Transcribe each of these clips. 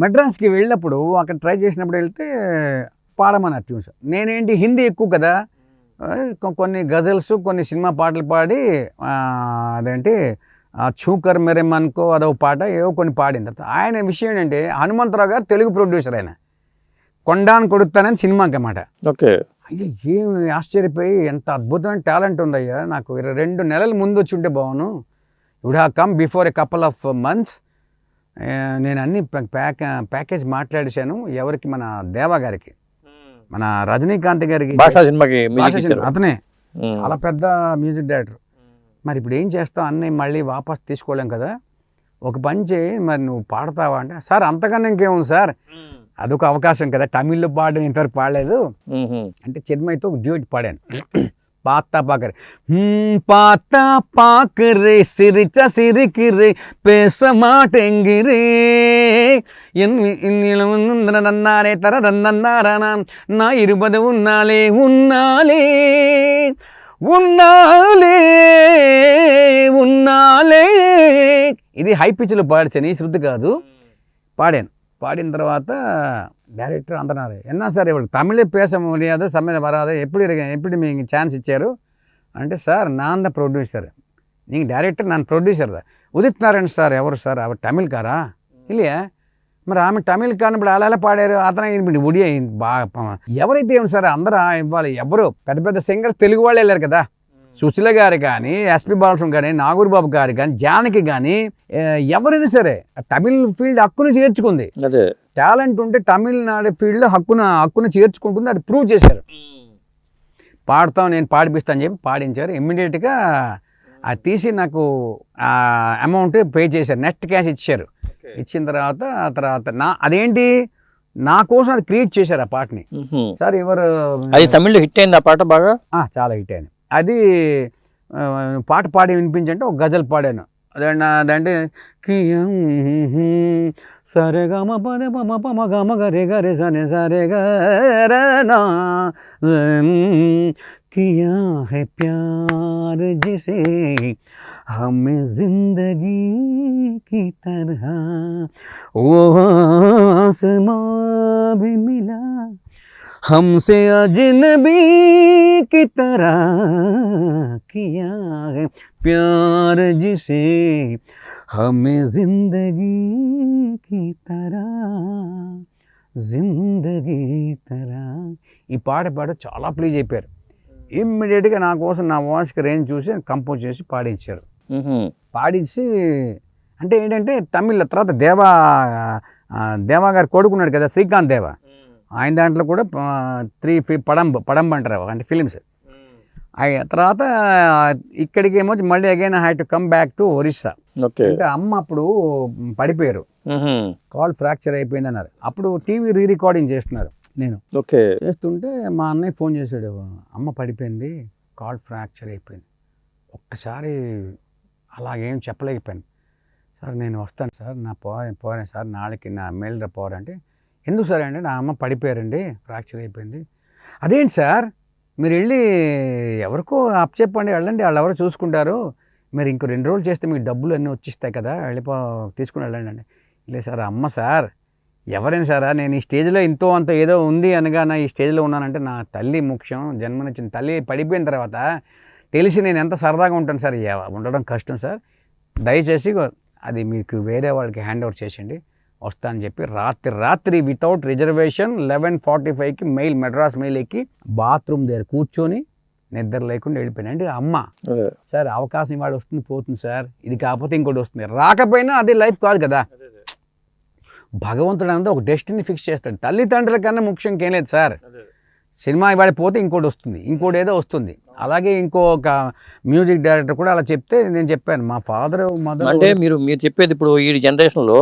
మద్రాస్కి వెళ్ళినప్పుడు అక్కడ ట్రై చేసినప్పుడు వెళ్తే పాడమన్నారు ట్యూన్స్. నేనేంటి హిందీ ఎక్కువ కదా, కొన్ని గజల్స్ కొన్ని సినిమా పాటలు పాడి అదేంటి చూకర్ మెరే మన్కో అదో పాట ఏవో కొన్ని పాడిన తర్వాత ఆయన విషయం ఏంటంటే హనుమంతరావు గారు తెలుగు ప్రొడ్యూసర్, ఆయన కొండాను కొడుతానని సినిమాకి అన్నమాట. ఓకే. అయ్యో ఏమి ఆశ్చర్యపోయి ఎంత అద్భుతమైన టాలెంట్ ఉందయ్యా, నాకు 2 నెలల ముందు వచ్చి ఉంటే బాగును, would have come before a couple of months. నేను అన్ని ప్యాకేజ్ మాట్లాడేశాను. ఎవరికి? మన దేవా గారికి, మన రజనీకాంత్ గారికి, భాషా సినిమాకి అతనే చాలా పెద్ద మ్యూజిక్ డైరెక్టర్. మరి ఇప్పుడు ఏం చేస్తావు, అన్నీ మళ్ళీ వాపస్ తీసుకోలేం కదా, ఒక పని చేయి, మరి నువ్వు పాడతావా అంటే, సార్ అంతకన్నా ఇంకేముంది సార్, అదొక అవకాశం కదా, తమిళ్లో పాడని ఇంతవరకు పాడలేదు అంటే చిన్మయ్యతో డ్యూట్ పాడాను. పాతా పాకరే పాతా పాకరే సిరిచ సిరికిరే పేసమాటెంగిరే నన్నారే తర రన్నారా నా 20 ఉన్నాలే ఉన్నాలే ఉన్నాలే ఉన్నాలే. ఇది హై పిచ్లో పాడాను, ఈ శృతి కాదు. పాడిన తర్వాత డైరెక్టర్ అంటున్నారు, ఎన్నా సార్ ఇవాళ తమిళ పేస முடியாது సమ్మె వరాదు, ఎప్పుడు మీకు ఛాన్స్ ఇచ్చారు అంటే, సార్ నాన్న ప్రొడ్యూసర్, నీకు డైరెక్టర్ నన్ను ప్రొడ్యూసర్ ఉదిత్ నారాయణ సార్. ఎవరు సార్? அவர் తమిళకారా? இல்லையா? మరి ఆమె తమిళ్ కానప్పుడు అలా పాడారు, అతను ఒడియా బాగా ఎవరైతే ఏమి సార్ అందరూ ఇవ్వాలి. ఎవరు పెద్ద పెద్ద సింగర్స్ తెలుగు వాళ్ళు వెళ్ళారు కదా, సుశీల గారు కానీ, ఎస్పి బాలసుబ్రహ్మణ్యం కానీ, నాగూర్ బాబు గారు కానీ, జానకి కానీ, ఎవరైనా సరే తమిళ్ ఫీల్డ్ హక్కును చేర్చుకుంది. టాలెంట్ ఉంటే తమిళనాడు ఫీల్డ్లో హక్కును చేర్చుకుంటుంది, అది ప్రూవ్ చేశారు. పాడతాం, నేను పాడిపిస్తాను చెప్పి పాడించారు. ఇమ్మీడియట్గా అది తీసి నాకు అమౌంట్ పే చేశారు, నెట్ క్యాష్ ఇచ్చారు. ఇచ్చిన తర్వాత అదేంటి నా కోసం అది క్రియేట్ చేశారు ఆ పాటని. సార్ ఎవరు? అది తమిళ్లో హిట్ అయింది ఆ పాట, బాగా చాలా హిట్ అయింది. అది పాట పాడి వినిపించంటే ఒక గజల్ పాడాను. అదంటే సరే గమ పద పమ పమ గమ గరే గరే సనే సరే గరనా किया है प्यार जिसे हमें जिंदगी की तरह वो आसमां भी मिला हमसे अजनबी की तरह किया है प्यार जिसे हमें जिंदगी की तरह ఈ పాట చాలా ప్లీజ్ అయిపోయారు. ఇమ్మీడియట్గా నా కోసం నా వాయిస్కి రేంజ్ చూసి కంపోజ్ చేసి పాడించారు. పాడించి అంటే ఏంటంటే తమిళ తర్వాత దేవా గారు కొడుకున్నాడు కదా శ్రీకాంత్ దేవా, ఆయన దాంట్లో కూడా 3 పడంబ అంటారు అంటే ఫిలిమ్స్. తర్వాత ఇక్కడికి ఏమో మళ్ళీ again I have to come back to Orissa. అంటే అమ్మ అప్పుడు పడిపోయారు, కాల్ ఫ్రాక్చర్ అయిపోయింది అన్నారు. అప్పుడు టీవీ రికార్డింగ్ చేస్తున్నారు. నేను చేస్తుంటే మా అన్నయ్య ఫోన్ చేశాడు, అమ్మ పడిపోయింది, కాల్ ఫ్రాక్చర్ అయిపోయింది. ఒక్కసారి అలాగేం చెప్పలేకపోయాను. సార్ నేను వస్తాను సార్, నా పోయాను సార్, నాளைకి నా మేలు పోరంటే, ఎందుకు సార్ అంటే నా అమ్మ పడిపోయారండి, ఫ్రాక్చర్ అయిపోయింది. అదేంటి సార్ మీరు వెళ్ళి ఎవరికో చెప్పండి, వెళ్ళండి, వాళ్ళు ఎవరో చూసుకుంటారు, మీరు ఇంకో 2 రోజులు చేస్తే మీకు డబ్బులు అన్నీ వచ్చిస్తాయి కదా, తీసుకుని వెళ్ళండి అండి. లేదు సార్, అమ్మ సార్ ఎవరైనా సారా, నేను ఈ స్టేజ్లో ఇంతో అంత ఏదో ఉంది అనగా నా ఈ స్టేజ్లో ఉన్నానంటే నా తల్లి ముఖ్యం, జన్మనిచ్చిన తల్లి పడిపోయిన తర్వాత తెలిసి నేను ఎంత సరదాగా ఉంటాను సార్, ఉండడం కష్టం సార్, దయచేసి అది మీకు వేరే వాళ్ళకి హ్యాండ్ ఓవర్ చేసేయండి, వస్తా అని చెప్పి రాత్రి వితౌట్ రిజర్వేషన్ 11:45కి మెడ్రాస్ మెయిల్ ఎక్కి బాత్రూమ్ దగ్గర కూర్చొని నిద్ర లేకుండా వెళ్ళిపోయాను. అంటే అమ్మ సార్ అవకాశం ఇవాడు వస్తుంది పోతుంది సార్, ఇది కాకపోతే ఇంకోటి వస్తుంది, రాకపోయినా అది లైఫ్ కాదు కదా, భగవంతుడు అంతా ఒక డెస్టినీ ఫిక్స్ చేస్తాడు. తల్లిదండ్రుల కన్నా ముఖ్యం ఏం లేదు సార్, సినిమా ఇవాళ పోతే ఇంకోటి వస్తుంది, ఇంకోటి ఏదో వస్తుంది. అలాగే ఇంకొక మ్యూజిక్ డైరెక్టర్ కూడా అలా చెప్తే నేను చెప్పాను, మా ఫాదర్ మదర్ అంటే మీరు చెప్పేది ఇప్పుడు ఈ జనరేషన్లో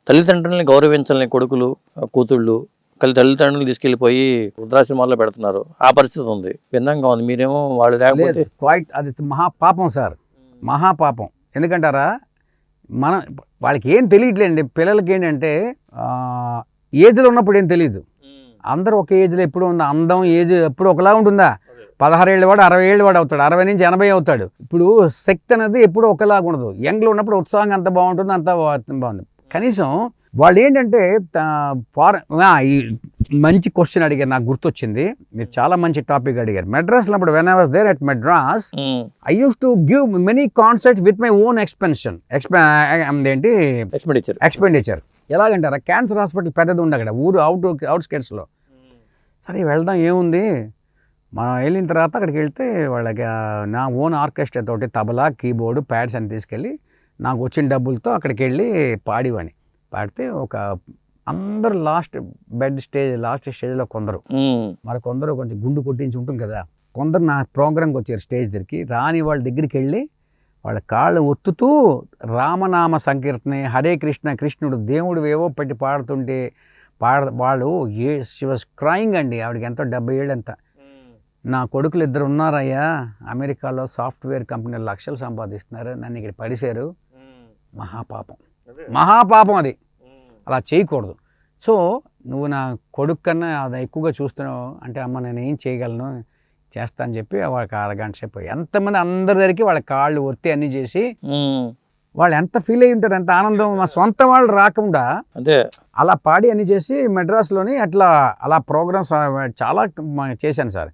తల్లిదండ్రులని గౌరవించాలని కొడుకులు కూతుళ్ళు తల్లిదండ్రులు తీసుకెళ్ళిపోయి వృద్ధాశ్రమాల్లో పెడుతున్నారు, ఆ పరిస్థితి ఉంది, భిన్నంగా ఉంది. మీరేమో వాళ్ళు లేకపోతే క్వైట్ అది మహాపాపం సార్, మహాపాపం. ఎందుకంటారా, వాళ్ళకి ఏం తెలియట్లేండి, పిల్లలకి ఏంటంటే ఏజ్లో ఉన్నప్పుడు ఏం తెలియదు, అందరూ ఒక ఏజ్లో ఎప్పుడు ఉంది, అందం ఏజ్ ఎప్పుడు ఒకలా ఉంటుందా, 16 ఏళ్ళ వాడు 60 ఏళ్ళ వాడు అవుతాడు, 60 నుంచి 80 అవుతాడు. ఇప్పుడు శక్తి అనేది ఎప్పుడు ఒకలాగా ఉండదు, యంగ్లో ఉన్నప్పుడు ఉత్సాహంగా అంత బాగుంటుంది, అంత బాగుంది. కనీసం వాళ్ళు ఏంటంటే ఈ మంచి క్వశ్చన్ అడిగారు, నాకు గుర్తొచ్చింది. మీరు చాలా మంచి టాపిక్ అడిగారు. మెడ్రాస్లో అప్పుడు when I was there at Madras, I use to give many concerts with my own ఏంటి ఎక్స్పెండిచర్. ఎలాగంటారా, క్యాన్సర్ హాస్పిటల్ పెద్దది ఉంది అక్కడ, ఊరు అవుట్స్కట్స్లో. సరే వెళ్దాం, ఏముంది, మనం వెళ్ళిన తర్వాత అక్కడికి వెళ్తే వాళ్ళకి నా ఓన్ ఆర్కెస్ట్రా తోటి తబలా, కీబోర్డు, ప్యాడ్స్ అని తీసుకెళ్ళి నాకు వచ్చిన డబ్బులతో అక్కడికి వెళ్ళి పాడివాడిని. పాడితే అందరూ లాస్ట్ స్టేజ్లో కొందరు, మరి కొందరు కొంచెం గుండు కొట్టించి ఉంటుంది కదా, కొందరు నా ప్రోగ్రామ్కి వచ్చారు స్టేజ్ దగ్గరికి. రాని వాళ్ళ దగ్గరికి వెళ్ళి వాళ్ళ కాళ్ళు ఒత్తుతూ రామనామ సంకీర్తనే, హరే కృష్ణ, కృష్ణుడు దేవుడు ఏవో పెట్టి పాడుతుంటే వాళ్ళు షీ వాజ్ క్రైయింగ్ అండి. ఆవిడకి ఎంతో 70 ఏళ్ళు ఎంత. నా కొడుకులు 2 ఉన్నారయ్యా, అమెరికాలో సాఫ్ట్వేర్ కంపెనీలు లక్షలు సంపాదిస్తున్నారు, నన్ను ఇక్కడ పడిశారు. మహాపాపం అది, అలా చేయకూడదు. సో నువ్వు నా కొడుకు కన్నా అది ఎక్కువగా చూస్తున్నావు అంటే, అమ్మ నేను ఏం చేయగలను, చేస్తా అని చెప్పి వాళ్ళకి అరగంట సేపు ఎంతమంది అందరి దగ్గరికి వాళ్ళ కాళ్ళు ఒత్తి అన్నీ చేసి వాళ్ళు ఎంత ఫీల్ అయ్యి ఉంటారు, ఎంత ఆనందం. మా సొంత వాళ్ళు రాకుండా అలా పాడి అన్ని చేసి మెడ్రాస్లోని అలా ప్రోగ్రామ్స్ చాలా చేశాను సార్.